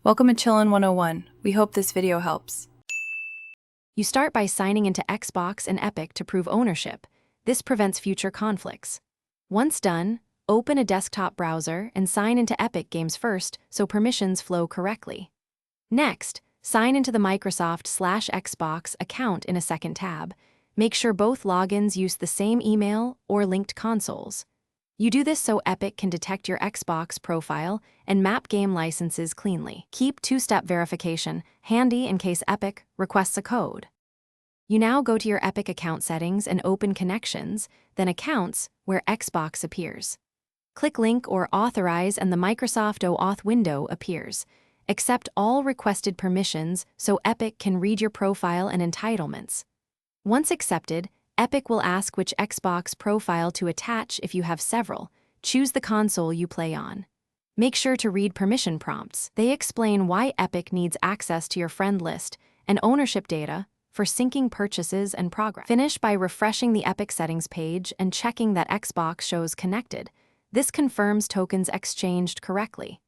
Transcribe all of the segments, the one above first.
Welcome to Chillin' 101. We hope this video helps. You start by signing into Xbox and Epic to prove ownership. This prevents future conflicts. Once done, open a desktop browser and sign into Epic Games first so permissions flow correctly. Next, sign into the Microsoft/Xbox account in a second tab. Make sure both logins use the same email or linked consoles. You do this so Epic can detect your Xbox profile and map game licenses cleanly. Keep two-step verification handy in case Epic requests a code. You now go to your Epic account settings and open Connections, then Accounts, where Xbox appears. Click Link or Authorize and the Microsoft OAuth window appears. Accept all requested permissions so Epic can read your profile and entitlements. Once accepted, Epic will ask which Xbox profile to attach if you have several. Choose the console you play on. Make sure to read permission prompts. They explain why Epic needs access to your friend list and ownership data for syncing purchases and progress. Finish by refreshing the Epic settings page and checking that Xbox shows connected. This confirms tokens exchanged correctly.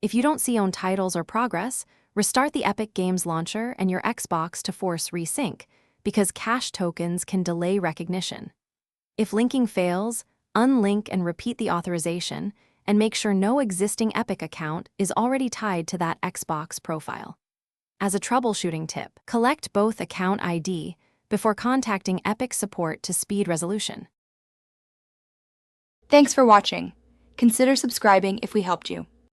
If you don't see own titles or progress, restart the Epic Games launcher and your Xbox to force resync, because cache tokens can delay recognition. If linking fails, unlink and repeat the authorization, and make sure no existing Epic account is already tied to that Xbox profile. As a troubleshooting tip, collect both account ID before contacting Epic support to speed resolution. Thanks for watching. Consider subscribing if we helped you.